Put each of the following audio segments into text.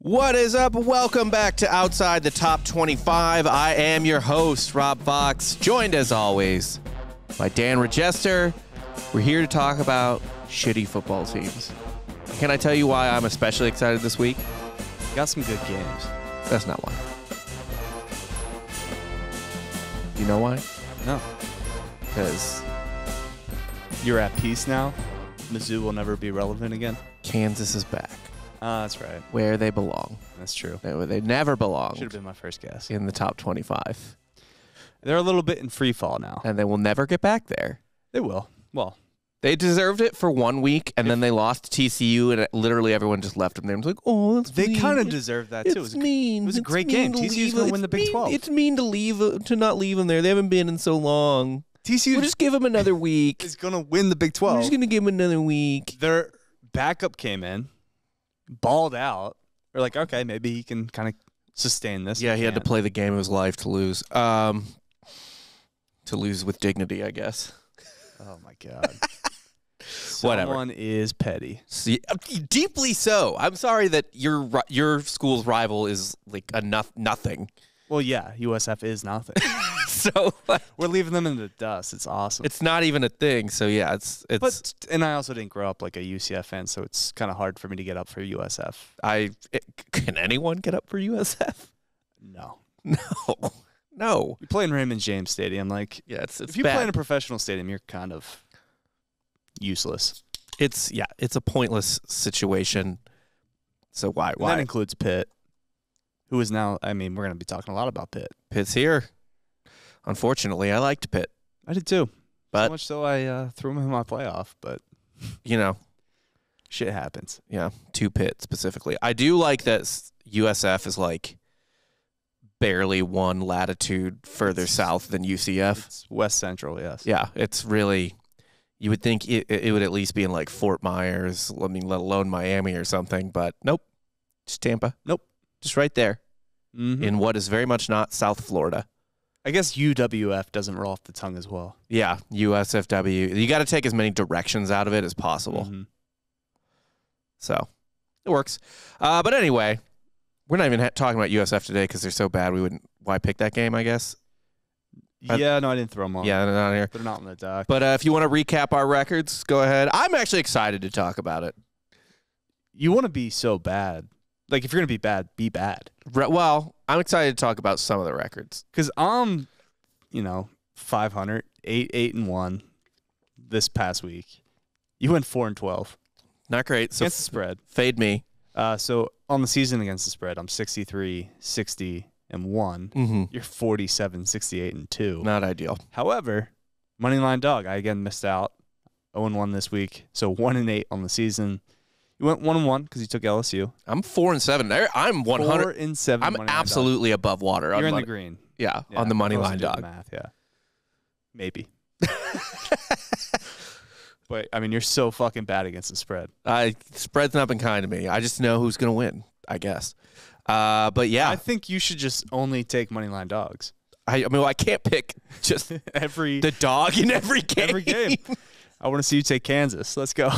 What is up? Welcome back to Outside the Top 25. I am your host, Rob Fox, joined as always by Dan Regester. We're here to talk about shitty football teams. Can I tell you why I'm especially excited this week? Got some good games. That's not why. You know why? No. Because You're at peace now? Mizzou will never be relevant again? Kansas is back That's right. where they belong. That's true. They never belonged Should have been my first guess. in the top 25. They're a little bit in free fall now. And they will never get back there. They will. Well, They deserved it for 1 week, and then they lost to TCU, and literally everyone just left them there. And was like, oh, that's they mean. kind of deserved that, too. It's mean. It was a It's great mean game. to TCU's leave- going to win the Big 12. It's mean to not leave them there. They haven't been in so long. TCU We'll just give them another week. is going to win the Big We're 12. just going to give them another week. Their backup came in, balled out. They're like, okay, maybe he can kind of sustain this. Yeah, he had to Can't. play the game of his life to lose. To lose with dignity, I guess. Oh, my God. Whatever. Someone is petty. See, deeply so. I'm sorry that your school's rival is like nothing. Well, yeah, USF is nothing. So We're leaving them in the dust. It's awesome. it's not even a thing. So yeah, it's. And I also didn't grow up like a UCF fan, so it's kind of hard for me to get up for USF. Can anyone get up for USF? No. No. You play in Raymond James Stadium. Like, Yeah, it's if you bad. play in a professional stadium, you're kind of useless. It's a pointless situation. So why? And that includes Pitt, who is now, I mean, we're going to be talking a lot about Pitt. Pitt's here. Unfortunately, I liked Pitt, I did too. but So much so I threw him in my playoff, but you know, shit happens. yeah, to Pitt specifically. I do like that USF is like barely one latitude further south than UCF. It's West Central, yes. Yeah, it's really. You would think it would at least be in like Fort Myers, I mean, let alone Miami or something, but nope, just Tampa. Nope. Just right there Mhm. in what is very much not South Florida. I guess UWF doesn't roll off the tongue as well. Yeah, USFW. You got to take as many directions out of it as possible. Mhm. So it works. But anyway, we're not even talking about USF today because they're so bad. We wouldn't. Why pick that game, I guess? Yeah, no, I didn't throw them on. Yeah, they're not here. They're not on the dock. But if you want to recap our records, go ahead. I'm actually excited to talk about it. You want to be so bad. Like, if you're going to be bad, be bad. Well, I'm excited to talk about some of the records. Because I'm, 500, 8-1 this past week. You went 4-12 Not great. So against the spread. fade me. So on the season against the spread, I'm 63, 60, and 1. Mm-hmm. You're 47, 68, and 2. Not ideal. However, Moneyline Dog, I again missed out. 0-1 this week. So 1-8 on the season. You went 1-1 because you took LSU. I'm 4-7. I'm 100. 4-7. I'm Moneyline absolutely above water. Dog. on You're in money. the green. Yeah, Yeah, on the money close line to the dog. Math, yeah. Maybe. But, I mean, you're so fucking bad against the spread. Spread's not been kind to me. I just know who's going to win, I guess. But yeah, I think you should just only take Moneyline Dogs. I mean, I can't pick just Every the dog in every game. every game. I want to see you take Kansas. Let's go.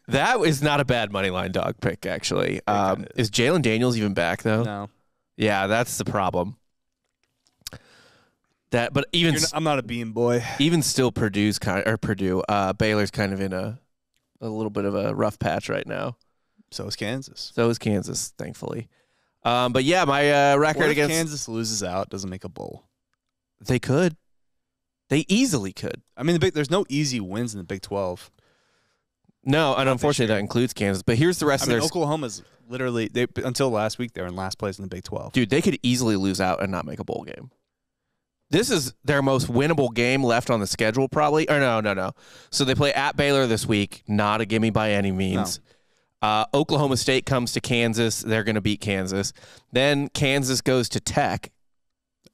That is not a bad money line dog pick, actually. kinda Is Jalen Daniels even back though? No. Yeah, that's the problem. But I'm not a bean boy. even still, Baylor's kind of in a little bit of a rough patch right now. So is Kansas. So is Kansas, thankfully. But yeah, my record What if against Kansas loses out, doesn't make a bowl? they easily could. I mean, there's no easy wins in the Big 12. No, and Not unfortunately this year. that includes Kansas. But here's the rest I of mean, their Oklahoma's literally until last week they were in last place in the Big 12. dude. They could easily lose out and not make a bowl game. This is their most winnable game left on the schedule, probably. Or no. So they play at Baylor this week. Not a gimme by any means. Oklahoma State comes to Kansas. They're going to beat Kansas. Then Kansas goes to Tech.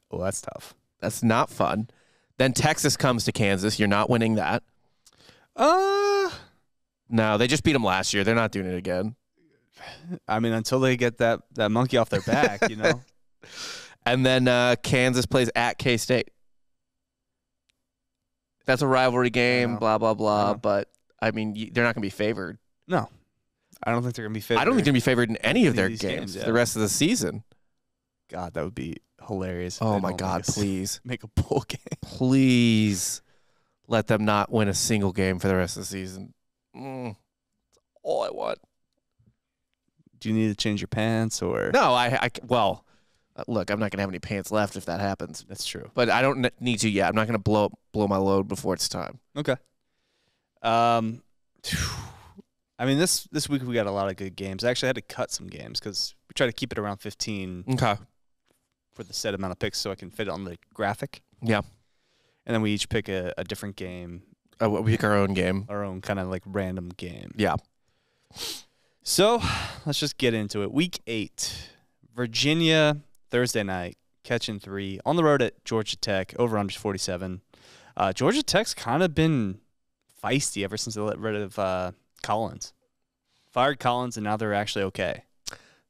Oh, that's tough. That's not fun. Then Texas comes to Kansas. You're not winning that. No, they just beat them last year. They're not doing it again. I mean, until they get that monkey off their back, And then Kansas plays at K-State. That's a rivalry game, know. blah, blah, blah. I know. But, I mean, they're not going to be favored. No. I don't think they're going to be favored. I don't think they're going to be favored in any of their these games yeah. the rest of the season. God, that would be hilarious. Oh, my God, please. Make a bowl game. Please let them not win a single game for the rest of the season. That's all I want. Do you need to change your pants or? No, well, look, I'm not going to have any pants left if that happens. That's true. But I don't need to yet. I'm not going to blow my load before it's time. Okay. I mean, this week we got a lot of good games. I actually had to cut some games because we try to keep it around 15 Okay. for the set amount of picks so I can fit it on the graphic. Yeah. And then we each pick a different game, We pick our own game. our own kind of like random game. Yeah. So let's just get into it. Week 8, Virginia, Thursday night, catching 3 on the road at Georgia Tech, over under 47. Georgia Tech's kind of been feisty ever since they let rid of Collins. Fired Collins, and now they're actually okay.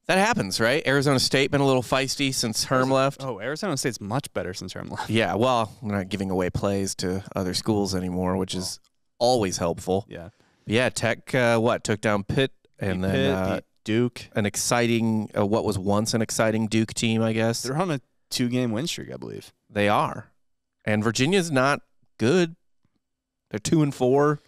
That happens, right? Arizona State been a little feisty since Herm left. Oh, Arizona State's much better since Herm left. Yeah, well, we're not giving away plays to other schools anymore, which is always helpful. Yeah. Yeah, Tech, took down Pitt and Beat then Pitt, beat Duke. an exciting, what was once an exciting Duke team, I guess. They're on a 2-game win streak, I believe. They are. And Virginia's not good. They're 2-4.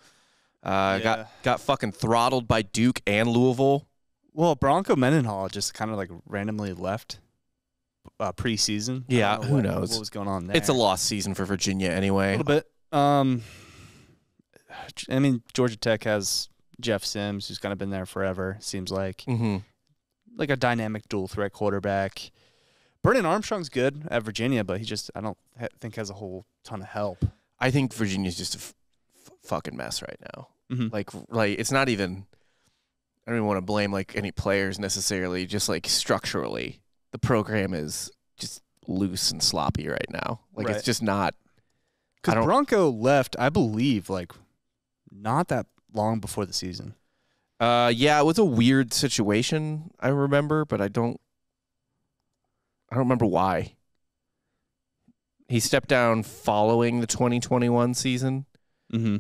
Got fucking throttled by Duke and Louisville. Well, Bronco Mendenhall just kind of like randomly left preseason. Yeah, who what knows? was going on there? It's a lost season for Virginia anyway. A little bit. I mean, Georgia Tech has Jeff Sims, who's kind of been there forever, seems like. Mm-hmm. Like a dynamic dual threat quarterback. Brennan Armstrong's good at Virginia, but he just, I don't think has a whole ton of help. I think Virginia's just a fucking mess right now. Mm-hmm. Like it's not even. I don't even want to blame like any players necessarily. Just like structurally, the program is just loose and sloppy right now. Like Right. it's just not. Because Bronco left, I believe, like not that long before the season. Yeah, it was a weird situation. I remember, but I don't remember why. He stepped down following the 2021 season. Mm-hmm.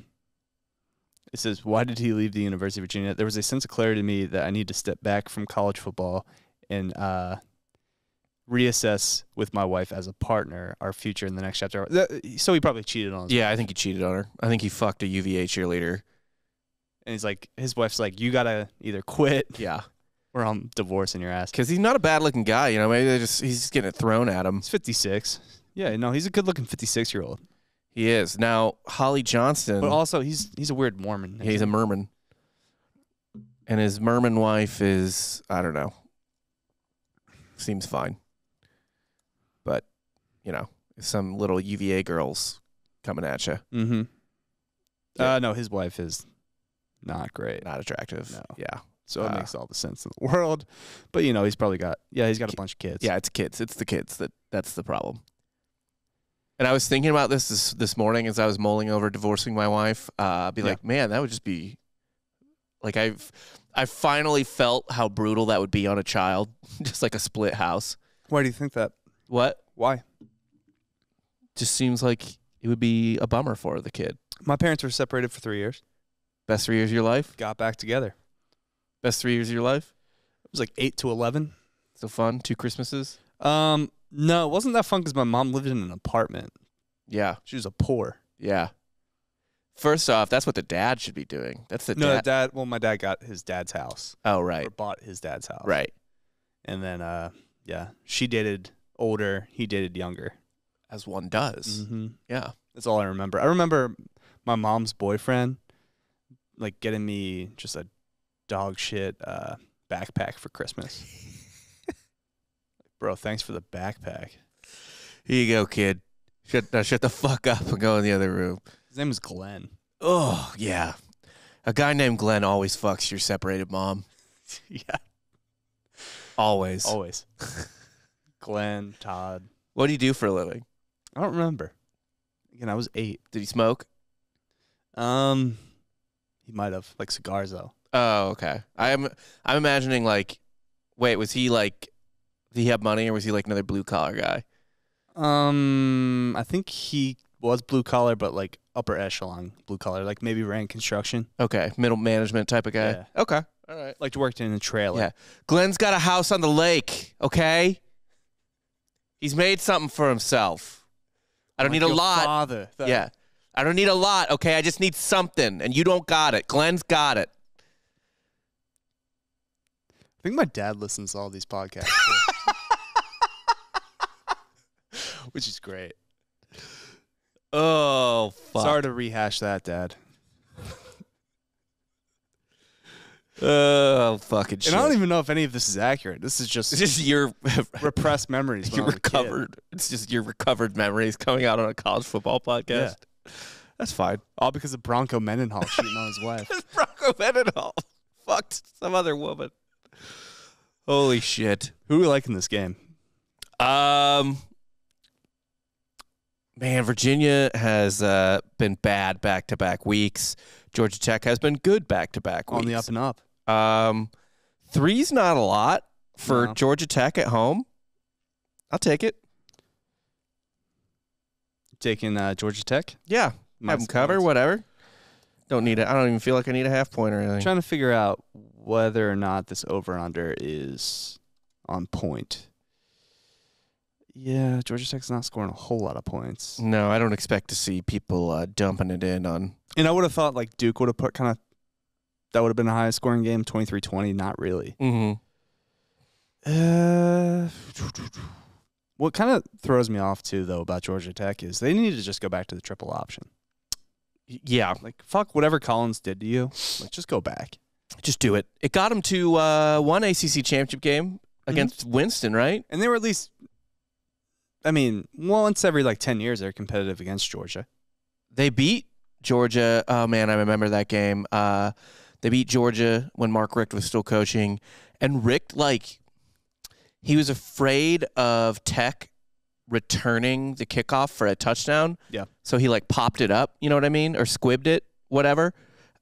It says, why did he leave the University of Virginia? There was a sense of clarity to me that I need to step back from college football and reassess with my wife as a partner our future in the next chapter. So he probably cheated on us. Yeah, I think he cheated on her. I think he fucked a UVA cheerleader. And he's like, his wife's like, you got to either quit Yeah. or I'm divorcing your ass. Because he's not a bad-looking guy. You know, maybe he's just getting it thrown at him. He's 56. Yeah, no, he's a good-looking 56-year-old. He is. Now, Holly Johnston. But also, he's a weird Mormon. He's a Merman. And his Merman wife is, I don't know, seems fine. But, some little UVA girls coming at you. Mm-hmm. Yeah. No, his wife is not great. Not attractive. No. Yeah. So it makes all the sense in the world. But, he's probably got a bunch of kids. Yeah, it's kids. It's the kids that's the problem. And I was thinking about this morning as I was mulling over divorcing my wife. Like, man, that would just be like I finally felt how brutal that would be on a child, just like a split house. Why do you think that? What? Why? Just seems like it would be a bummer for the kid. My parents were separated for 3 years. Best 3 years of your life? Got back together. Best 3 years of your life? It was like 8 to 11. So fun. 2 Christmases? No, it wasn't that fun because my mom lived in an apartment. Yeah. She was a poor. Yeah. First off, that's what the dad should be doing. That's the dad. Well, my dad got his dad's house. Oh, right. Or bought his dad's house. Right. And then, she dated older. He dated younger. As one does. Mm-hmm. Yeah. That's all I remember. I remember my mom's boyfriend, like, getting me just a dog shit backpack for Christmas. Bro, thanks for the backpack. Here you go, kid. Shut the fuck up and go in the other room. His name is Glenn. Oh, yeah. A guy named Glenn always fucks your separated mom. Yeah. Always. Always. Glenn, Todd. What do you do for a living? I don't remember. Again, I was 8. Did he smoke? He might have. Like cigars, though. Oh, okay. I'm imagining, like, wait, was he, like, did he have money or was he, like, another blue-collar guy? I think he was blue collar, but like upper echelon blue collar, like maybe ran construction. Okay, middle management type of guy. Yeah. Okay, all All right. Like worked in a trailer. Yeah. Glenn's got a house on the lake, okay? He's made something for himself. I don't need a lot. Father. Yeah. I don't need a lot, okay? I just need something, and you don't got it. Glenn's got it. I think my dad listens to all these podcasts. Which is great. Oh, fuck. Sorry to rehash that, Dad. Oh, fucking shit. And I don't even know if any of this is accurate. This is just It's just your repressed memories. When your I was a kid. recovered. It's just your recovered memories coming out on a college football podcast. Yeah. That's fine. All because of Bronco Mendenhall cheating on his wife. Bronco Mendenhall fucked some other woman. Holy shit. Who do we like in this game? Man, Virginia has been bad back-to-back weeks. Georgia Tech has been good back-to-back weeks. On the up and up. 3's not a lot for No. Georgia Tech at home. I'll take it. Taking Georgia Tech. Yeah. Have them cover, whatever. Don't need it. I don't even feel like I need a half point or anything. Trying to figure out whether or not this over-under is on point. Yeah, Georgia Tech's not scoring a whole lot of points. No, I don't expect to see people dumping it in on. And I would have thought like Duke would have put that would have been the highest scoring game, 23-20. Not really. Mm-hmm. What kind of throws me off too, though, about Georgia Tech is they need to just go back to the triple option. Yeah. Like fuck whatever Collins did to you. Like just go back. Just do it. It got them to one ACC championship game against Winston, right? And they were at least, I mean, once every like 10 years they're competitive against Georgia. They beat Georgia. Oh, man, I remember that game. They beat Georgia when Mark Richt was still coaching. And Richt, like, he was afraid of Tech returning the kickoff for a touchdown. Yeah. So he, like, popped it up, you know what I mean? Or squibbed it, whatever.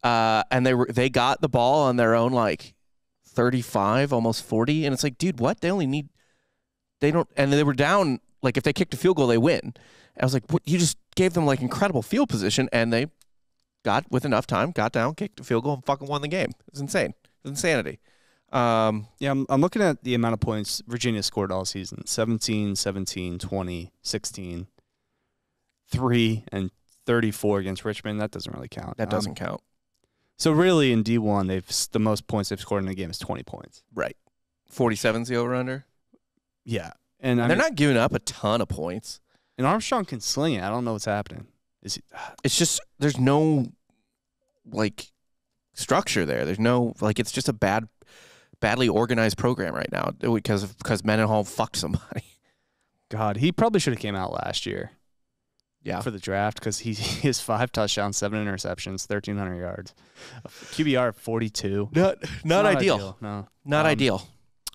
And they got the ball on their own, like, 35, almost 40. And it's like, dude, what? They were down. Like, if they kicked a field goal, they win. I was like, what? You just gave them, like, incredible field position, and they got, with enough time, got down, kicked a field goal, and fucking won the game. It was insane. It was insanity. Yeah, I'm looking at the amount of points Virginia scored all season. 17, 17, 20, 16, 3, and 34 against Richmond. That doesn't really count. That doesn't count. So, really, in D1, the most points they've scored in a game is 20 points. Right. 47's the over-under. Yeah. And They're not giving up a ton of points. And Armstrong can sling it. I don't know what's happening. It's just there's no, like, structure there. There's no, like, it's just a badly organized program right now because Mendenhall fucked somebody. God, he probably should have came out last year. Yeah. For the draft because he has 5 touchdowns, 7 interceptions, 1,300 yards, QBR of 42. Not ideal. No, Not ideal.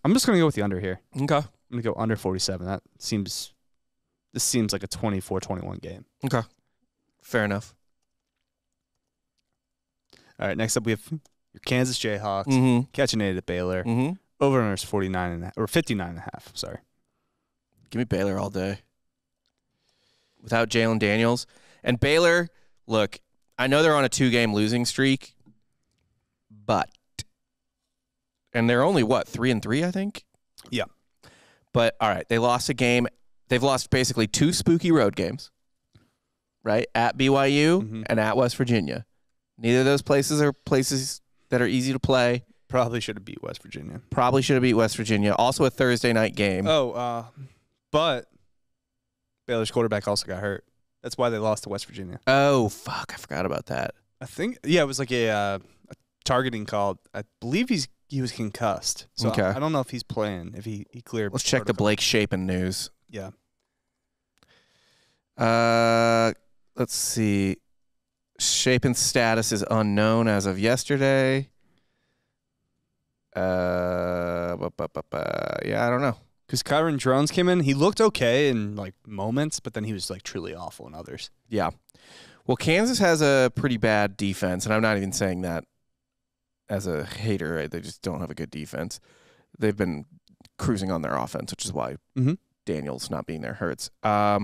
I'm just gonna go with the under here. Okay. I'm going to go under 47. This seems like a 24-21 game. Okay. Fair enough. All right, next up we have your Kansas Jayhawks Mm-hmm. catching it at Baylor. Mm-hmm. Over under is 59.5. Sorry. Give me Baylor all day. Without Jalen Daniels. And Baylor, look, I know they're on a 2-game losing streak, and they're only, 3-3, I think? Yeah. But, all right, they lost a game. They've lost basically 2 spooky road games, right? At BYU and at West Virginia. Neither of those places are places that are easy to play. Probably should have beat West Virginia. Probably should have beat West Virginia. Also a Thursday night game. But Baylor's quarterback also got hurt. That's why they lost to West Virginia. Oh, fuck. I forgot about that. I think, yeah, it was like a targeting call. I believe he was concussed. So Okay. I don't know if he's playing, if he cleared. Let's check the Blake Shapen news. Yeah. Let's see. Shapen's status is unknown as of yesterday. Yeah, I don't know. Because Kyron Drones came in. He looked okay in like moments, but then he was like truly awful in others. Yeah. Well, Kansas has a pretty bad defense, and I'm not even saying that as a hater. Right? They just don't have a good defense. They've been cruising on their offense, which is why Daniels not being there hurts. I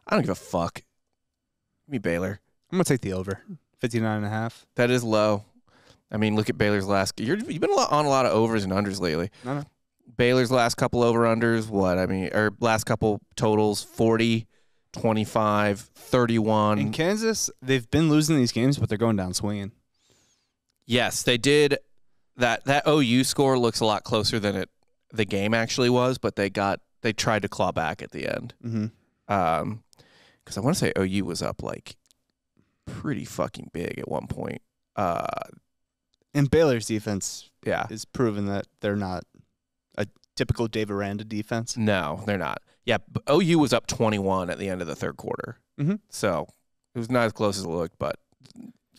don't give a fuck. Give me Baylor. I'm going to take the over. 59.5. That is low. I mean, look at Baylor's last. You've been on a lot of overs and unders lately. No. Baylor's last couple over-unders, or last couple totals, 40, 25, 31. In Kansas, they've been losing these games, but they're going down swinging. Yes, they did. That OU score looks a lot closer than the game actually was, but they tried to claw back at the end. Mm-hmm. Because I want to say OU was up like pretty fucking big at one point. And Baylor's defense Yeah. is proven that they're not a typical Dave Aranda defense. No, they're not. Yeah, OU was up 21 at the end of the third quarter. Mm-hmm. So it was not as close as it looked, but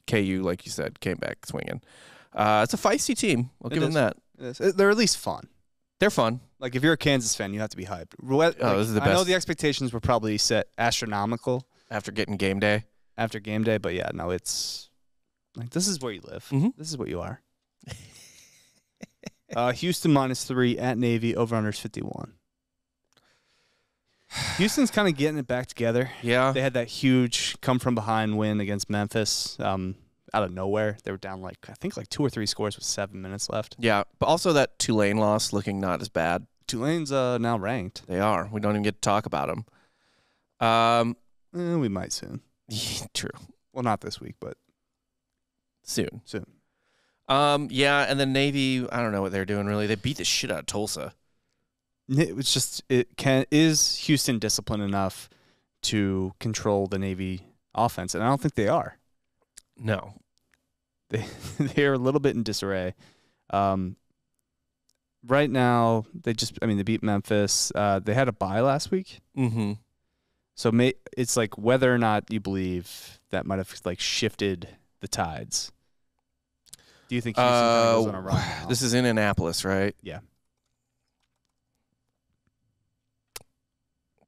KU, like you said, came back swinging. It's a feisty team. I'll give them that. They're at least fun. They're fun. Like, if you're a Kansas fan, you have to be hyped. This is the I know best. the expectations were probably set astronomical After getting game day. after game day, but yeah, no, it's like this is where you live. Mhm. This is what you are. Houston -3 at Navy, over-unders 51. Houston's kind of getting it back together. Yeah. They had that huge come-from-behind win against Memphis out of nowhere. They were down, I think 2 or 3 scores with 7 minutes left. Yeah, but also that Tulane loss looking not as bad. Tulane's now ranked. They are. We don't even get to talk about them. We might soon. True. Well, not this week, but Soon. soon. Yeah, and then Navy, I don't know what they're doing really. They beat the shit out of Tulsa. It's just is Houston disciplined enough to control the Navy offense? And I don't think they are. No. They're a little bit in disarray. Right now, they beat Memphis. They had a bye last week. Mm-hmm. So it's like whether or not you believe that might have shifted the tides. Do you think Houston kind of goes on a run now? This is in Annapolis, right? Yeah.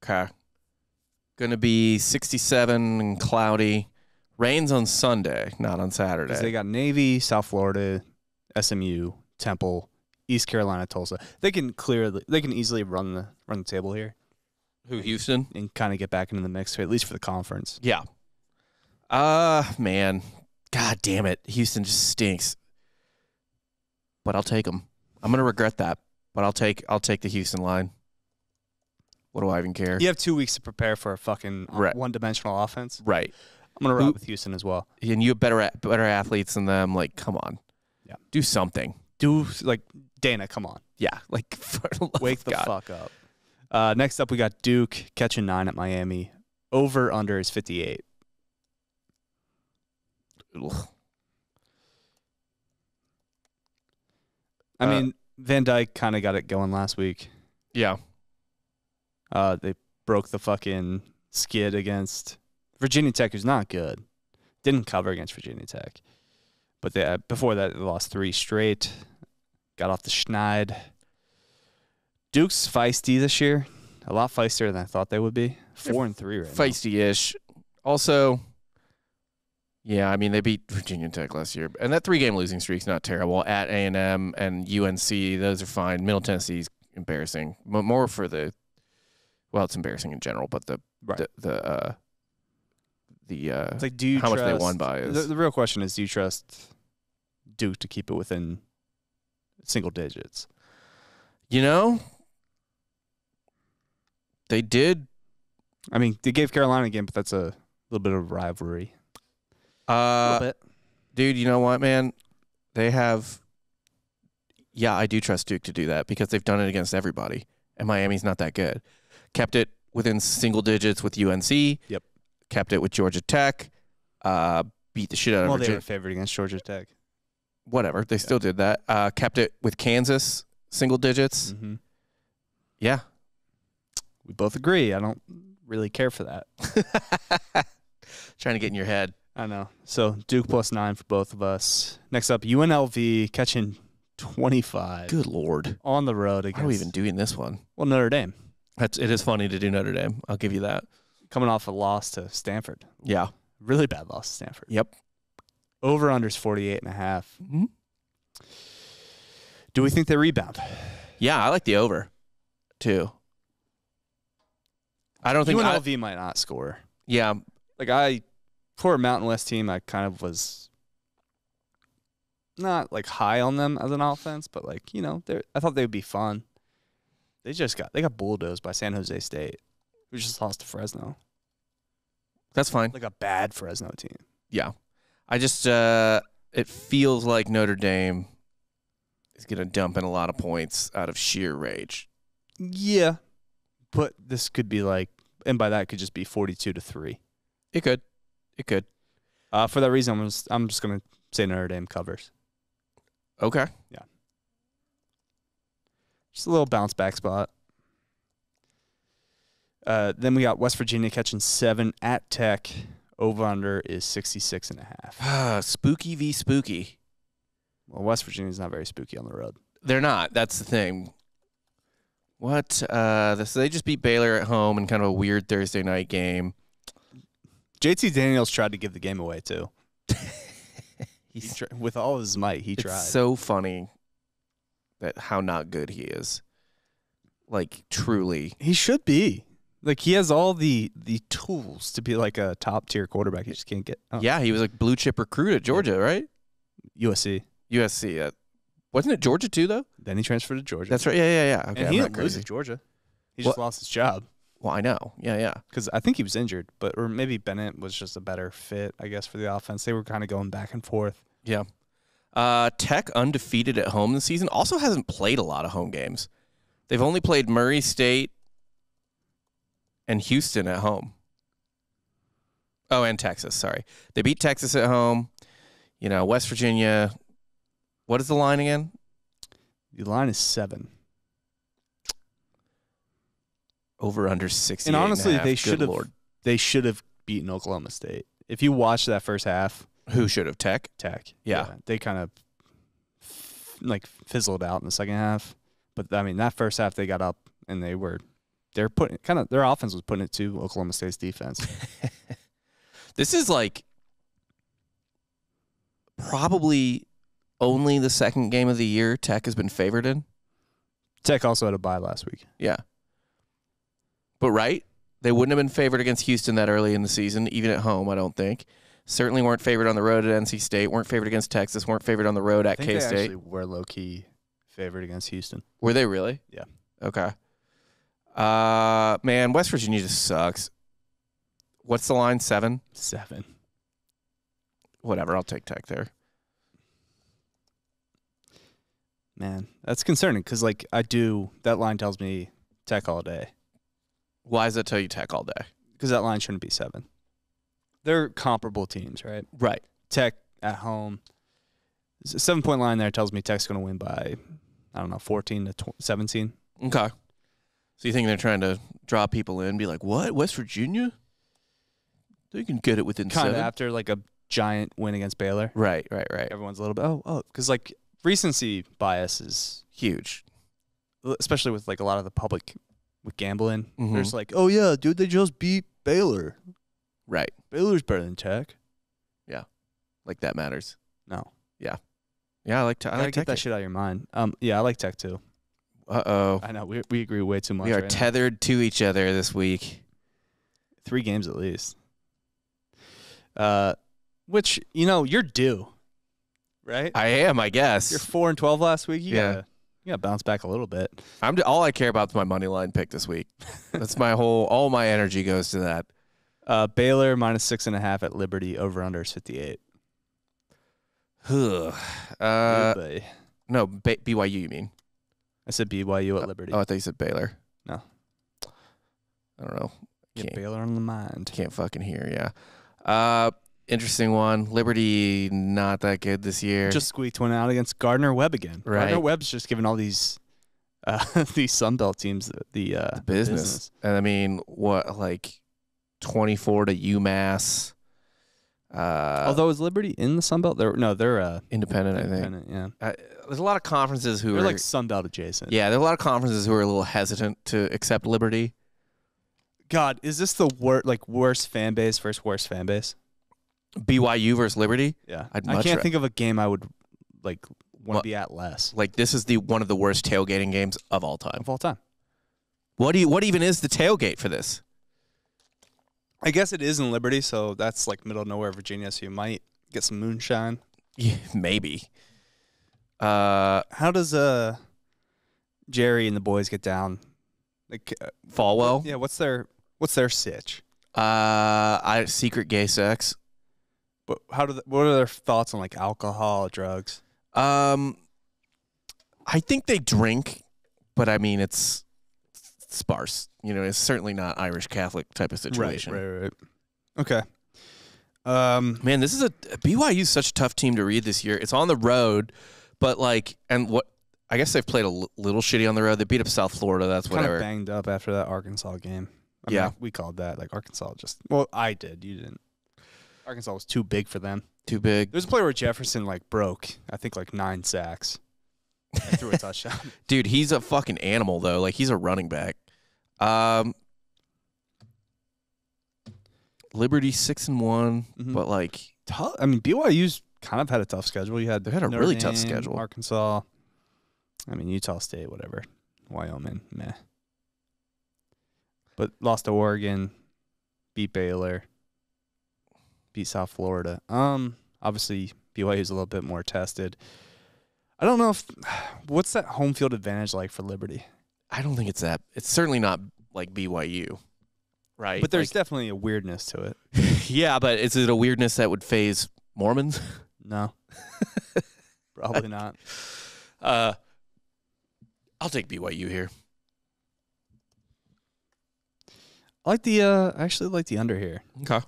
Okay. Going to be 67 and cloudy. Rains on Sunday, not on Saturday. 'Cause they got Navy, South Florida, SMU, Temple, East Carolina, Tulsa. They can easily run the table here. Who, Houston? And kind of get back into the mix, at least for the conference. Yeah. Man. God damn it. Houston just stinks. But I'll take them. I'm going to regret that, but I'll take the Houston line. What do I even care? You have 2 weeks to prepare for a fucking Right. one-dimensional offense. Right. I'm going to ride with Houston as well. And you have better athletes than them. Like, come on. Yeah. Do something. Dana, come on. Yeah. Like, for the love Wake of the God. fuck up. Next up, we got Duke catching 9 at Miami. Over/under is 58. Ugh. I mean, Van Dyke kind of got it going last week. Yeah. They broke the fucking skid against Virginia Tech, who's not good. Didn't cover against Virginia Tech. But before that, they lost 3 straight. Got off the schneid. Duke's feisty this year. A lot feistier than I thought they would be. 4-3 right now. Feisty-ish. Also, yeah, I mean, they beat Virginia Tech last year. And that 3-game losing streak's not terrible. At A&M and UNC, those are fine. Middle Tennessee's embarrassing. More for it's embarrassing in general, but it's like, do you how trust, much they won by is the real question is, do you trust Duke to keep it within single digits? They did. I mean, they gave Carolina a game, but that's a little bit of rivalry. A little bit. Dude, you know what, man? They have. Yeah, I do trust Duke to do that because they've done it against everybody, and Miami's not that good. Kept it within single digits with UNC. Yep. Kept it with Georgia Tech. Beat the shit out of Well, they Virginia. were favored against Georgia Tech. Whatever, they still did that. Kept it with Kansas, single digits. Mm-hmm. Yeah. We both agree. I don't really care for that. Trying to get in your head. I know. So Duke +9 for both of us. Next up, UNLV catching 25. Good Lord. On the road against. How are we even doing this one? Well, Notre Dame. It is funny to do Notre Dame. I'll give you that. Coming off a loss to Stanford. Yeah. Really bad loss to Stanford. Yep. Over/unders 48.5. Mm-hmm. Do we think they rebound? Yeah, I like the over, too. I don't think UNLV might not score. Yeah. For a Mountain West team, I kind of was not like high on them as an offense, but like I thought they would be fun. They got bulldozed by San Jose State, who just lost to Fresno. That's fine. Like a bad Fresno team. Yeah. I just it feels like Notre Dame is going to dump in a lot of points out of sheer rage. Yeah. But this could be like, and by that it could just be 42-3. It could. For that reason, I'm just going to say Notre Dame covers. Okay. Yeah. Just a little bounce back spot. Then we got West Virginia catching 7 at Tech. Over-under is 66.5. Spooky v. spooky. Well, West Virginia's not very spooky on the road. They're not. That's the thing. What? So they just beat Baylor at home in kind of a weird Thursday night game. JT Daniels tried to give the game away, too. With all his might, he tried. It's so funny that how not good he is. Like, truly. He should be. Like, he has all the tools to be like a top-tier quarterback. He just can't get. Oh. Yeah, he was like blue chip recruit at Georgia, right? USC. Wasn't it Georgia too, though? Then he transferred to Georgia. That's right. Yeah. Okay, and he didn't lose to Georgia. He just lost his job. Well, I know. Yeah. Because I think he was injured, or maybe Bennett was just a better fit, I guess, for the offense. They were kind of going back and forth. Yeah. Tech undefeated at home this season. Also hasn't played a lot of home games. They've only played Murray State and Houston at home. Oh, and Texas, sorry. They beat Texas at home. West Virginia. What is the line again? The line is 7. Over under 60. And honestly, they should have beaten Oklahoma State. If you watch that first half. Who should have? Tech? Tech. Yeah. They kind of fizzled out in the second half. But I mean, that first half they got up and their offense was putting it to Oklahoma State's defense. This is like probably only the second game of the year Tech has been favored in. Tech also had a bye last week. Yeah. But right, they wouldn't have been favored against Houston that early in the season, even at home, I don't think. Certainly weren't favored on the road at NC State, weren't favored against Texas, weren't favored on the road at K-State. They actually were low-key favored against Houston. Were they really? Yeah. Okay. Man, West Virginia just sucks. What's the line? 7? 7. Whatever, I'll take Tech there. Man, that's concerning because, that line tells me Tech all day. Why does that tell you Tech all day? Because that line shouldn't be 7. They're comparable teams, right? Right. Tech at home. A 7-point line there tells me Tech's going to win by, 14 to 17. Okay. So you think they're trying to draw people in, be like, what? West Virginia? They can get it within 7? Kind of after, a giant win against Baylor. Right. Everyone's a little bit, because, recency bias is huge. Especially with, a lot of the public with gambling. Mm-hmm. There's oh, yeah, dude, they just beat Baylor. Right. Baylor's better than Tech. Yeah. That matters. No. Yeah. Yeah, I like Tech. I like get that shit out of your mind. Yeah, I like Tech too. Uh-oh. I know. We agree way too much. We are right tethered to each other this week. 3 games at least. Which, you're due. Right? I am, I guess. You're 4-12 last week. You gotta bounce back a little bit. All I care about is my money line pick this week. That's all my energy goes to that. Baylor minus 6.5 at Liberty. Over under is 58. No, BYU you mean? I said BYU at Liberty. Oh, I thought you said Baylor. No. I don't know. Get Baylor on the mind. Can't fucking hear, yeah. Interesting one. Liberty, not that good this year. Just squeaked one out against Gardner-Webb again. Right. Gardner-Webb's just giving all these Sun Belt teams the business. And I mean, 24 to UMass. Although is Liberty in the Sun Belt? They're independent, I think. Yeah. There's a lot of conferences who they're are Sun Belt adjacent. Yeah, there are a lot of conferences who are a little hesitant to accept Liberty. God, is this the worst fan base versus worst fan base? BYU versus Liberty? Yeah. I can't think of a game I would want to be at less. This is one of the worst tailgating games of all time. Of all time. What even is the tailgate for this? I guess it is in Liberty, so that's middle of nowhere, Virginia, so you might get some moonshine. Yeah, maybe. How does Jerry and the boys get down? Like Falwell. Yeah, what's their sitch? Secret gay sex. But what are their thoughts on like alcohol, drugs? I think they drink, but I mean it's sparse. You know, it's certainly not Irish Catholic type of situation. Right. Okay. Man, this is BYU's such a tough team to read this year. It's on the road, but like, and what I guess they've played a little shitty on the road. They beat up South Florida. That's whatever. Kind of banged up after that Arkansas game. I mean, we called that like Arkansas. I did. You didn't. Arkansas was too big for them. Too big. There's a play where Jefferson like broke. I think like 9 sacks. And threw a touchdown. Dude, he's a fucking animal though. Like he's a running back. Liberty 6-1, but like tough. I mean, BYU's kind of had a tough schedule. They had a really tough schedule. Arkansas. I mean, Utah State, whatever. Wyoming, meh. But lost to Oregon, beat Baylor, beat South Florida. Obviously BYU's a little bit more tested. I don't know what's that home field advantage like for Liberty? I don't think it's that. It's certainly not like BYU. Right. But there's definitely a weirdness to it. Yeah, but is it a weirdness that would phase Mormons? No. Probably not. I'll take BYU here. I actually like the under here. Okay.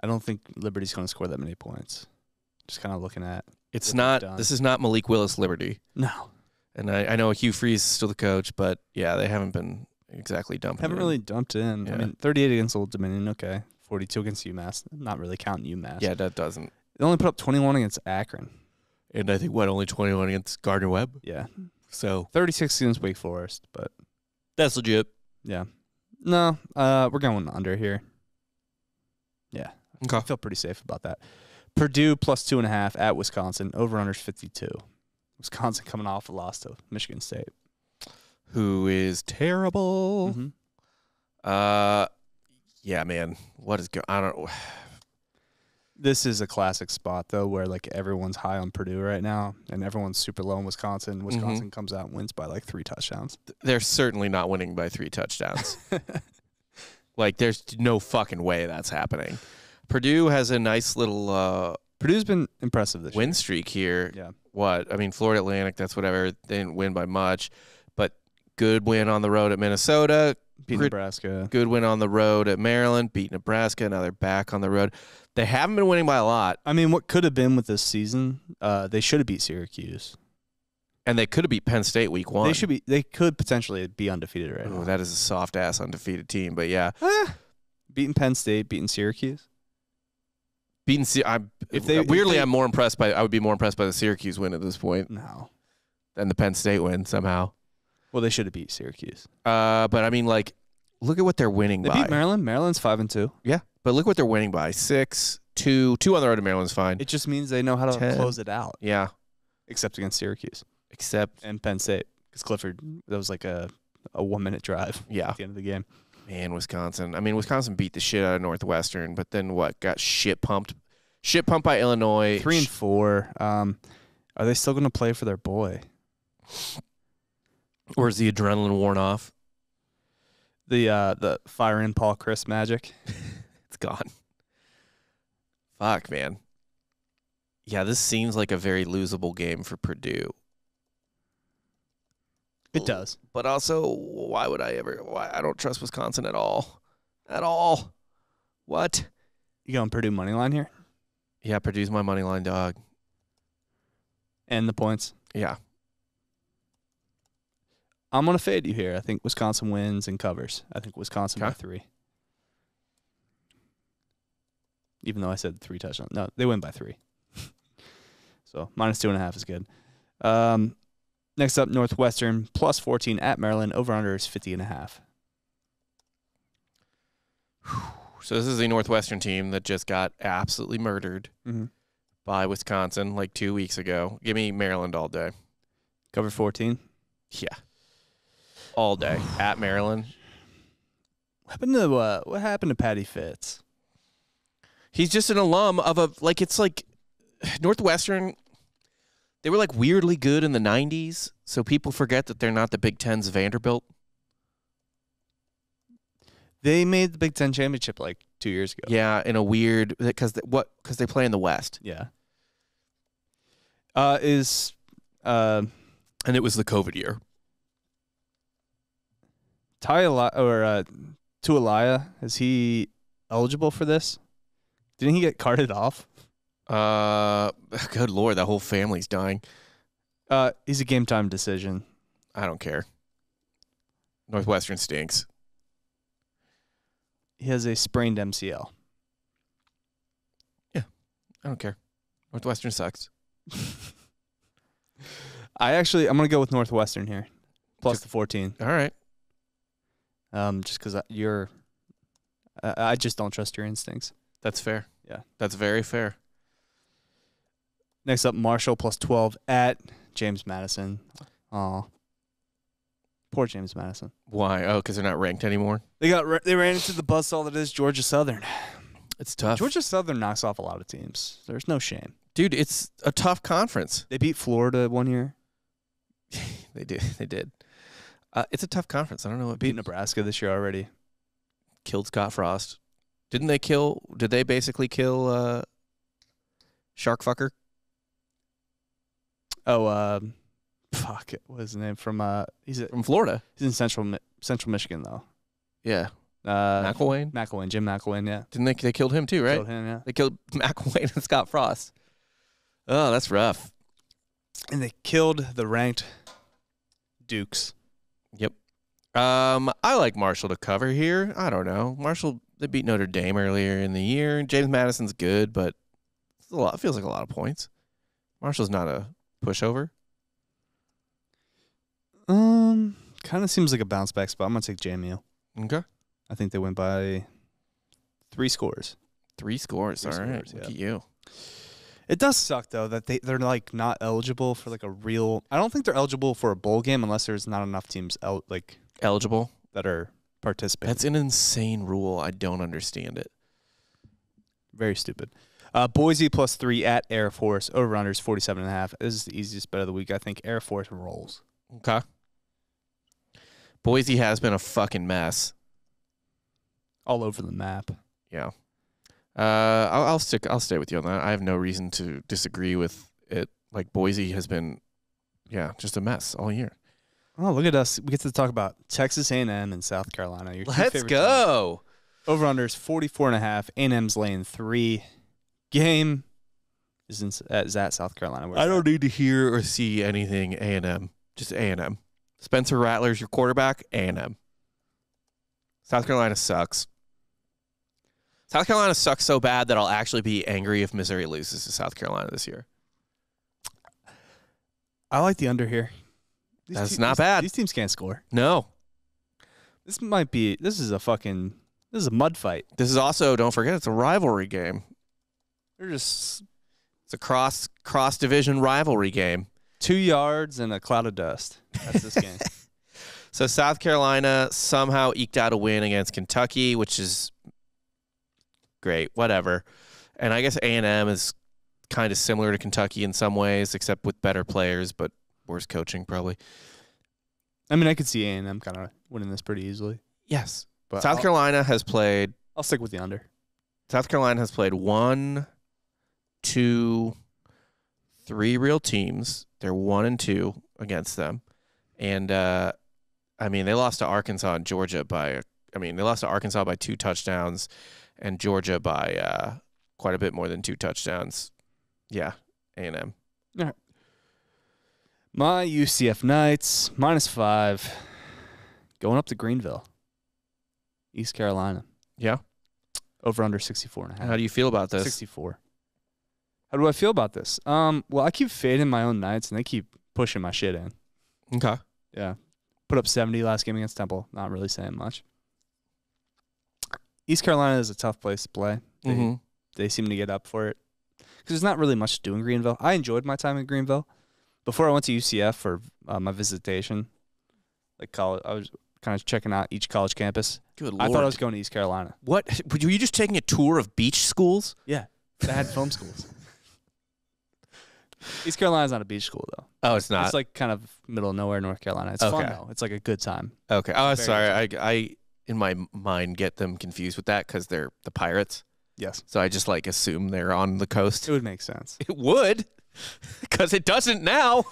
I don't think Liberty's going to score that many points. Just kind of looking at this is not Malik Willis Liberty. No. And I know Hugh Freeze is still the coach, but yeah, they haven't been exactly dumping. Haven't really dumped in. Yeah. I mean, 38 against Old Dominion, okay. 42 against UMass. Not really counting UMass. Yeah, that doesn't. They only put up 21 against Akron. And I think only 21 against Gardner Webb. Yeah. So 36 against Wake Forest, but that's legit. Yeah. No, we're going under here. Yeah. Okay. I feel pretty safe about that. Purdue plus 2.5 at Wisconsin. Over-under's 52. Wisconsin coming off a loss to Michigan State. Who is terrible. Mm-hmm. Yeah, man. What is I don't know. This is a classic spot, though, where like everyone's high on Purdue right now, and everyone's super low on Wisconsin. Wisconsin comes out and wins by like 3 touchdowns. They're certainly not winning by 3 touchdowns. Like, there's no fucking way that's happening. Purdue has a nice little Purdue's been impressive this win streak here. Yeah. What? I mean, Florida Atlantic, that's whatever. They didn't win by much, but good win on the road at Minnesota. Beat Nebraska. Good win on the road at Maryland. Beat Nebraska. Now they're back on the road. They haven't been winning by a lot. I mean, what could have been with this season, they should have beat Syracuse. And they could have beat Penn State week 1. They could potentially be undefeated right now. That is a soft-ass undefeated team, but yeah. Beating Penn State, beating Syracuse. I'm more impressed by. I would be more impressed by the Syracuse win at this point. No, than the Penn State win somehow. Well, they should have beat Syracuse. But I mean, like, look at what they're winning by. They beat Maryland. Maryland's 5-2. Yeah, but look what they're winning by. 6-2. 2 on the road to Maryland's fine. It just means they know how to 10. close it out. Yeah, except against Syracuse. And Penn State, because Clifford, that was like a 1-minute drive. Yeah, at the end of the game. Man, Wisconsin. I mean, Wisconsin beat the shit out of Northwestern, but then what? Got shit pumped by Illinois. 3-4. Are they still going to play for their boy? Or is the adrenaline worn off? The fire in Paul Chris magic. It's gone. Fuck, man. Yeah, this seems like a very losable game for Purdue. It does. But also, why I don't trust Wisconsin at all. At all. What? You going Purdue money line here? Yeah, Purdue's my money line dog. And the points? Yeah. I'm going to fade you here. I think Wisconsin wins and covers. I think Wisconsin by 3. Even though I said 3 touchdowns. No, they win by 3. So -2.5 is good. Next up, Northwestern plus 14 at Maryland. Over-under is 50.5. So this is a Northwestern team that just got absolutely murdered by Wisconsin like 2 weeks ago. Give me Maryland all day. Cover 14? Yeah. All day at Maryland. What happened to Patty Fitz? He's just an alum of it's like Northwestern. They were like weirdly good in the 90s, so people forget that they're not the Big Ten's Vanderbilt. They made the Big Ten championship like 2 years ago. Yeah, in a weird because they play in the West. Yeah. And it was the COVID year. Tuilaia, is he eligible for this? Didn't he get carted off? Good Lord, that whole family's dying. He's a game time decision. I don't care. Northwestern stinks. He has a sprained MCL. Yeah, I don't care. Northwestern sucks. I'm going to go with Northwestern here. Plus the 14. All right. Just because I just don't trust your instincts. That's fair. Yeah. That's very fair. Next up, Marshall plus 12 at James Madison. Aw. Poor James Madison. Why? Oh, because they're not ranked anymore? They ran into the buzzsaw that is Georgia Southern. It's tough. Georgia Southern knocks off a lot of teams. There's no shame. Dude, it's a tough conference. They beat Florida 1 year. They did. It's a tough conference. I don't know what Beat Nebraska this year already. Killed Scott Frost. Did they basically kill Sharkfucker? Oh, fuck. What was his name? From Florida. He's in Central Michigan though. Yeah. McElwain? Jim McElwain, yeah. Didn't they killed him too, right? Killed him, yeah. They killed McElwain and Scott Frost. Oh, that's rough. And they killed the ranked Dukes. Yep. I like Marshall to cover here. I don't know. Marshall, they beat Notre Dame earlier in the year. James Madison's good, but it feels like a lot of points. Marshall's not a pushover. Kind of seems like a bounce back spot. I'm gonna take JMU. Okay. I think they win by 3 scores. 3 scores. All right. Yeah. Look at you. It does suck though that they're like not eligible for like a real. I don't think they're eligible for a bowl game unless there's not enough teams eligible that are participating. That's an insane rule. I don't understand it. Very stupid. Boise plus 3 at Air Force. Over-unders 47.5. This is the easiest bet of the week. I think Air Force rolls. Okay. Boise has been a fucking mess. All over the map. Yeah. I'll stay with you on that. I have no reason to disagree with it. Like Boise has been, just a mess all year. Oh, look at us. We get to talk about Texas A&M and South Carolina. Let's go. Over-unders 44.5. A&M's laying 3. Game is at South Carolina. I don't need to hear or see anything A&M. Just A&M. Spencer Rattler's your quarterback. A&M. South Carolina sucks. South Carolina sucks so bad that I'll actually be angry if Missouri loses to South Carolina this year. I like the under here. That's not bad. These teams can't score. No. This is a mud fight. This is also, don't forget, it's a rivalry game. It's a cross division rivalry game. 2 yards and a cloud of dust. That's this game. So South Carolina somehow eked out a win against Kentucky, which is great. Whatever. And I guess A&M is kind of similar to Kentucky in some ways, except with better players, but worse coaching probably. I mean, I could see A&M kind of winning this pretty easily. Yes. But South Carolina has played. I'll stick with the under. South Carolina has played 1, 2, 3 real teams. They're 1-2 against them. And, they lost to Arkansas and Georgia they lost to Arkansas by 2 touchdowns and Georgia by quite a bit more than 2 touchdowns. Yeah, A&M. All right. My UCF Knights, -5, going up to Greenville, East Carolina. Yeah. Over under 64.5. How do you feel about this? 64. How do I feel about this? Well, I keep fading my own Knights, and they keep pushing my shit in. Okay. Yeah. Put up 70 last game against Temple. Not really saying much. East Carolina is a tough place to play. They seem to get up for it. Because there's not really much to do in Greenville. I enjoyed my time in Greenville. Before I went to UCF for my visitation, like college, I was kind of checking out each college campus. Good Lord. I thought I was going to East Carolina. What? Were you just taking a tour of beach schools? Yeah. They had film schools. East Carolina's not a beach school, though. Oh, it's not. It's like kind of middle of nowhere, North Carolina. It's fun, though. It's like a good time. Okay. Oh, Very sorry. good I in my mind get them confused with that because they're the Pirates. Yes. So I just like assume they're on the coast. It would make sense. It would, because it doesn't now.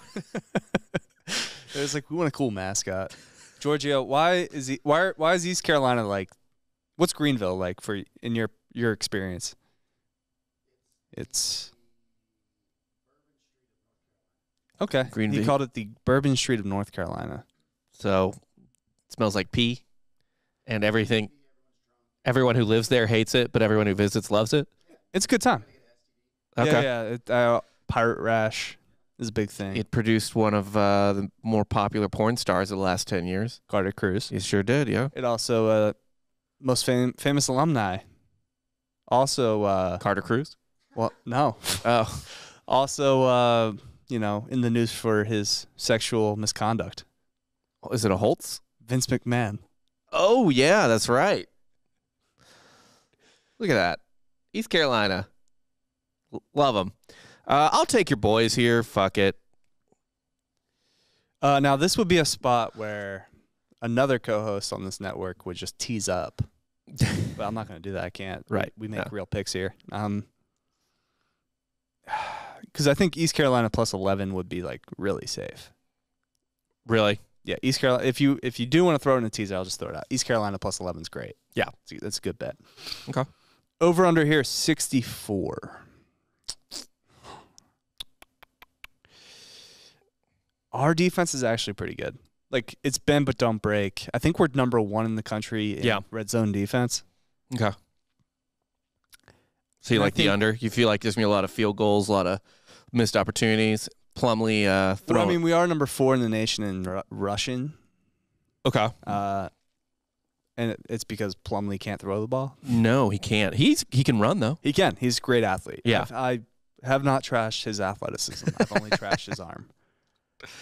It's like, we want a cool mascot. Giorgio, why is East Carolina like? What's Greenville like for in your experience? It's okay. Greenville. He called it the Bourbon Street of North Carolina. So it smells like pee, and everything. Everyone who lives there hates it, but everyone who visits loves it. It's a good time. Okay. Yeah. Pirate rash is a big thing. It produced one of the more popular porn stars of the last 10 years. Carter Cruz. It sure did, yeah. It also most famous alumni. Also Carter Cruz? well, no. Oh. Also in the news for his sexual misconduct. Is it a Holtz? Vince McMahon. Oh, yeah, that's right. Look at that. East Carolina. Love them. I'll take your boys here. Fuck it. Now, this would be a spot where another co-host on this network would just tease up. But I'm not going to do that. I can't. Right. We make real picks here. Because I think East Carolina plus 11 would be like really safe. Really? Yeah, East Carolina. If you do want to throw it in a teaser, I'll just throw it out. East Carolina plus 11 is great. Yeah. That's a good bet. Okay. Over under here 64. Our defense is actually pretty good. Like, it's bend but don't break. I think we're number 1 in the country in red zone defense. Okay. So you like the under? You feel like there's going to be a lot of field goals, a lot of missed opportunities. Plumlee throwing. Well, I mean, we are number 4 in the nation in rushing. Okay. And it's because Plumlee can't throw the ball? No, he can't. He can run, though. He can. He's a great athlete. Yeah. I have not trashed his athleticism. I've only trashed his arm.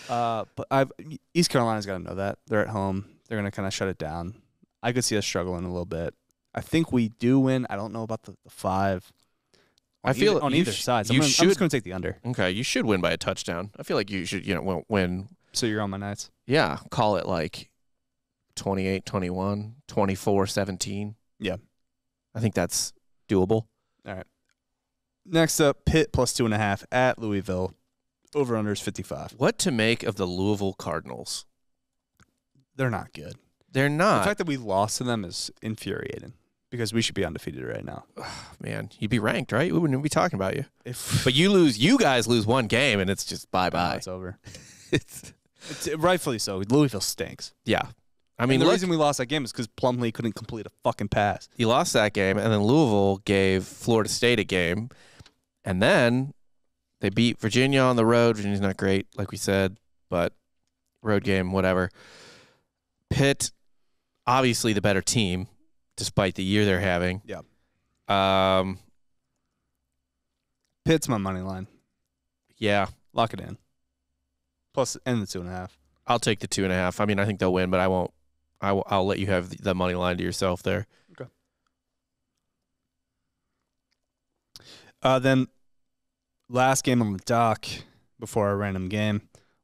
But East Carolina's got to know that. They're at home. They're going to kind of shut it down. I could see us struggling a little bit. I think we do win. I don't know about the 5. I feel on either side. So I'm just going to take the under. Okay, you should win by a touchdown. I feel like you should, win. So you're on my Knights? Yeah, call it like 28-21, 24-17. Yeah. I think that's doable. All right. Next up, Pitt plus 2.5 at Louisville. Over under is 55. What to make of the Louisville Cardinals? They're not good. They're not. The fact that we lost to them is infuriating because we should be undefeated right now. Man, you'd be ranked, right? We wouldn't be talking about you. But you guys lose one game, and it's just bye-bye. It's over. it's rightfully so. Louisville stinks. Yeah. I mean, the reason we lost that game is because Plumlee couldn't complete a fucking pass. He lost that game, and then Louisville gave Florida State a game, and then they beat Virginia on the road. Virginia's not great, like we said, but road game, whatever. Pitt, obviously the better team, despite the year they're having. Yeah. Pitt's my money line. Yeah. Lock it in. Plus, and the 2.5. I'll take the 2.5. I mean, I think they'll win, but I won't. I'll let you have the money line to yourself there. Okay. Then, last game on the dock before our random game,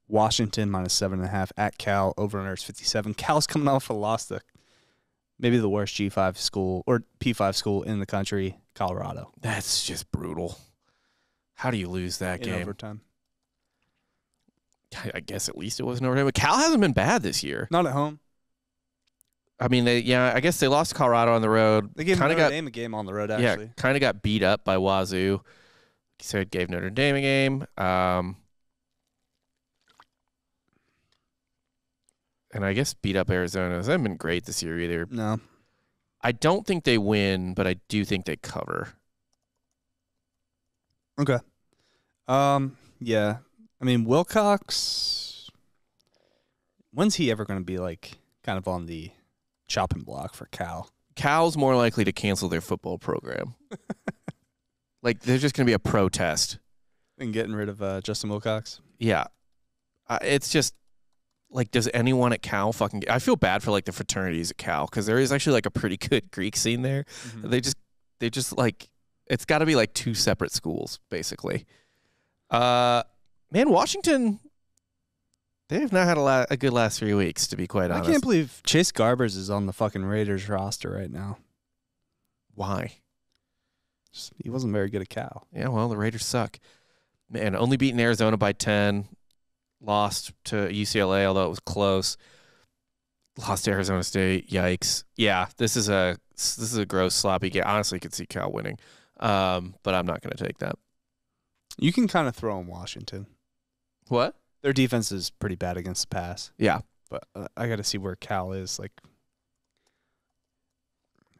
Washington minus 7.5 at Cal. Over under is 57. Cal's coming off a loss to maybe the worst G5 school or P5 school in the country, Colorado. That's just brutal. How do you lose that game? In overtime. I guess at least it wasn't overtime. But Cal hasn't been bad this year. Not at home. I mean, I guess they lost to Colorado on the road. They gave Notre Dame a game on the road, actually. Yeah, kind of got beat up by Wazoo. So it gave Notre Dame a game. And I guess beat up Arizona. They haven't been great this year either. No. I don't think they win, but I do think they cover. Okay. Yeah. I mean, Wilcox, when's he ever going to be like kind of on the chopping block for Cal? Cal's more likely to cancel their football program. Like, there's just going to be a protest. And getting rid of Justin Wilcox? Yeah. It's just, like, does anyone at Cal fucking... I feel bad for, like, the fraternities at Cal, because there is actually, like, a pretty good Greek scene there. Mm-hmm. They just like... It's got to be, like, 2 separate schools, basically. Man, Washington, they have not had a good last 3 weeks, to be quite honest. I can't believe Chase Garbers is on the fucking Raiders roster right now. Why? He wasn't very good at Cal. Yeah, well, the Raiders suck. Man, only beaten Arizona by 10. Lost to UCLA, although it was close. Lost to Arizona State. Yikes. Yeah, this is a gross, sloppy game. Honestly, I could see Cal winning, but I'm not going to take that. You can kind of throw in Washington. What? Their defense is pretty bad against the pass. Yeah. But I got to see where Cal is. Like,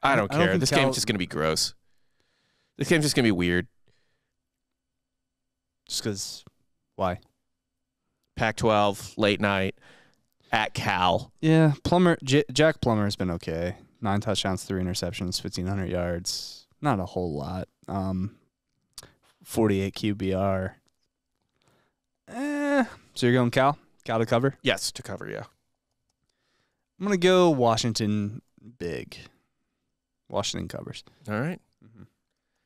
I don't care. think This Cal- game's just going to be gross. This game's just going to be weird. Just because, why? Pac-12, late night, at Cal. Yeah, Jack Plummer has been okay. 9 touchdowns, 3 interceptions, 1,500 yards. Not a whole lot. 48 QBR. So you're going Cal? Cal to cover? Yes, to cover, yeah. I'm going to go Washington big. Washington covers. All right.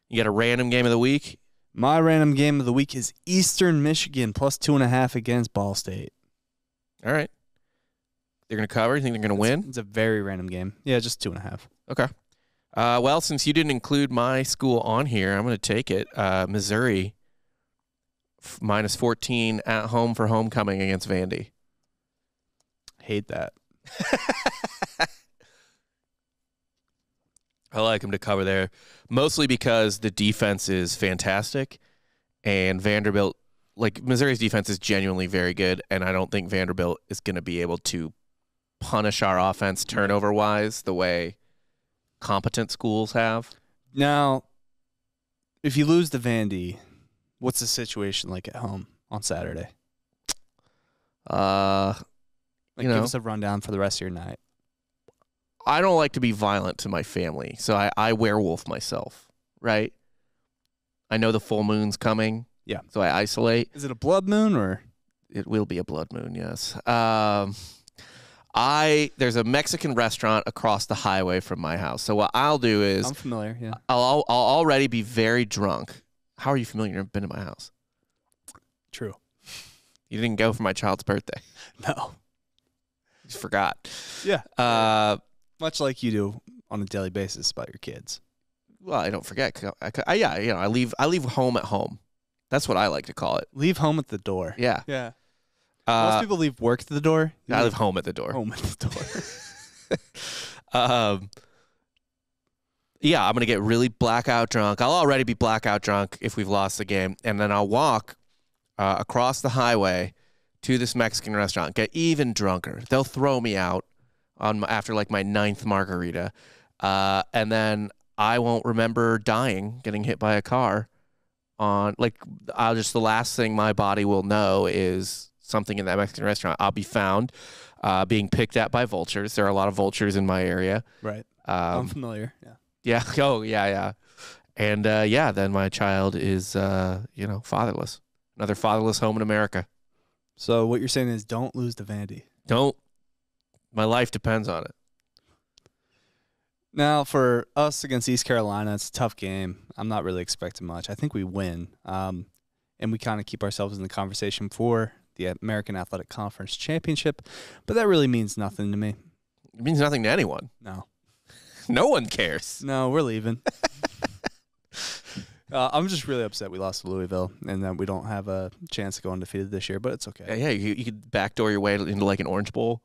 You got a random game of the week? My random game of the week is Eastern Michigan plus 2.5 against Ball State. All right. They're going to cover? You think they're going to win? It's a very random game. Yeah, just 2.5. Okay. Well, since you didn't include my school on here, I'm going to take it. Missouri, minus 14 at home for homecoming against Vandy. Hate that. I like them to cover there, mostly because the defense is fantastic, and Vanderbilt, like Missouri's defense is genuinely very good, and I don't think Vanderbilt is going to be able to punish our offense turnover-wise the way competent schools have. Now, if you lose to Vandy, what's the situation like at home on Saturday? Give us a rundown for the rest of your night. I don't like to be violent to my family, so I werewolf myself, right? I know the full moon's coming, yeah. So I isolate. Is it a blood moon or? It will be a blood moon, yes. There's a Mexican restaurant across the highway from my house. So what I'll do is I'm familiar, yeah. I'll already be very drunk. How are you familiar? You've never been to my house. True. You didn't go for my child's birthday. No. You just forgot. Yeah. Much like you do on a daily basis about your kids. Well, I don't forget. I leave home at home. That's what I like to call it. Leave home at the door. Yeah. Yeah. Most people leave work at the door. I live home at the door. Home at the door. Yeah, I'm going to get really blackout drunk. I'll already be blackout drunk if we've lost the game. And then I'll walk across the highway to this Mexican restaurant, get even drunker. They'll throw me out after like my 9th margarita. And then I won't remember dying, getting hit by a car. The last thing my body will know is something in that Mexican restaurant. I'll be found being picked at by vultures. There are a lot of vultures in my area. Right. I'm familiar. Yeah. Yeah. Oh, yeah. And then my child is, fatherless. Another fatherless home in America. So what you're saying is don't lose to Vandy. Don't. My life depends on it. Now, for us against East Carolina, it's a tough game. I'm not really expecting much. I think we win. And we kind of keep ourselves in the conversation for the American Athletic Conference Championship. But that really means nothing to me. It means nothing to anyone. No. No one cares. No, we're leaving. I'm just really upset we lost to Louisville and that we don't have a chance to go undefeated this year, but it's okay. Yeah, you could backdoor your way into like an Orange Bowl.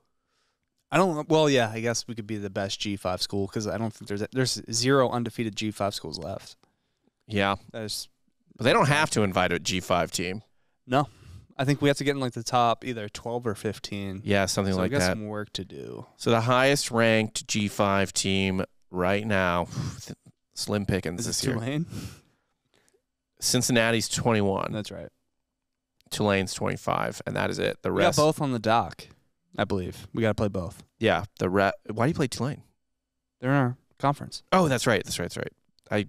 I guess we could be the best G5 school because I don't think there's 0 undefeated G5 schools left. Yeah. But they don't have to invite a G5 team. No. I think we have to get in like the top either 12 or 15. Yeah, something like that. We got some work to do. So the highest ranked G5 team right now, slim pickings this year. Tulane? Cincinnati's 21. That's right. Tulane's 25, and that is it. The We got rest. both on the dock, I believe. We got to play both. Yeah. Why do you play Tulane? They're in our conference. Oh, that's right. And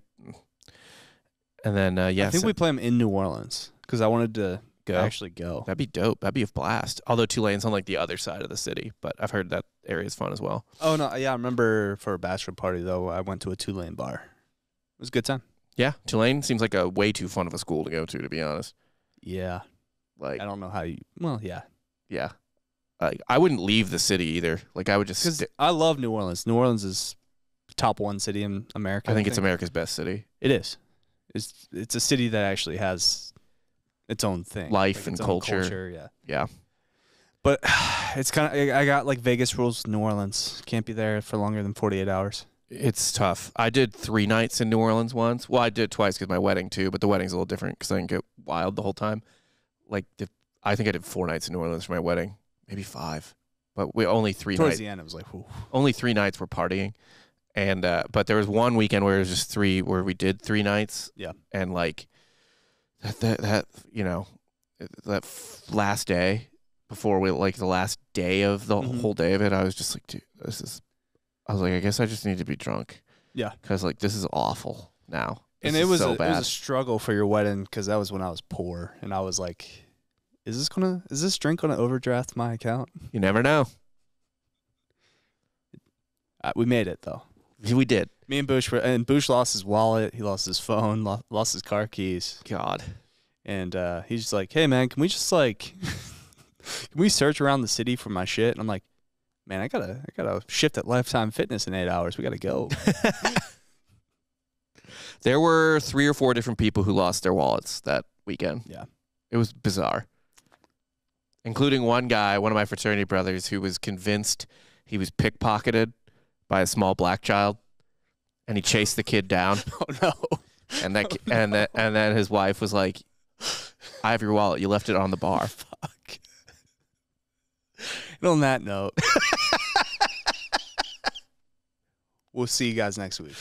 then I think we play them in New Orleans because I wanted to actually go. That'd be dope. That'd be a blast. Although Tulane's on like the other side of the city, but I've heard that area is fun as well. Oh no, yeah, I remember for a bachelor party though, I went to a Tulane bar. It was a good time. Yeah, Tulane seems like a way too fun of a school to go to be honest. Yeah. Like, I don't know how you. Well, yeah. yeah. I wouldn't leave the city either. Like, I would just. Because I love New Orleans. New Orleans is top 1 city in America. I think it's America's best city. It is. It's a city that actually has its own thing, Life like and its own culture. Yeah. Yeah. But it's kind of. I got like Vegas rules. New Orleans can't be there for longer than 48 hours. It's tough. I did 3 nights in New Orleans once. Well, I did twice because my wedding too, but the wedding's a little different because I didn't get wild the whole time. Like, I think I did 4 nights in New Orleans for my wedding, maybe 5, but we only 3 Towards nights. the end, it was like, whew. Only 3 nights were partying, and but there was one weekend where it was just 3, where we did 3 nights. Yeah, and like that you know, last day before we the last day of the whole day of it, I was just like, dude, I was like, I guess I just need to be drunk. Yeah, because like this is awful now. And it was a struggle for your wedding because that was when I was poor, and I was like, is this drink gonna overdraft my account? You never know. We made it though. We did. Me and Bush lost his wallet. He lost his phone. Lost his car keys. God. And he's just like, hey man, can we just like, can we search around the city for my shit? And I'm like, man, I gotta shift at Lifetime Fitness in 8 hours. We gotta go. There were 3 or 4 different people who lost their wallets that weekend. Yeah. It was bizarre. Including one guy, one of my fraternity brothers, who was convinced he was pickpocketed by a small black child, and he chased the kid down. Oh no. And then his wife was like, I have your wallet. You left it on the bar. Fuck. And on that note, we'll see you guys next week.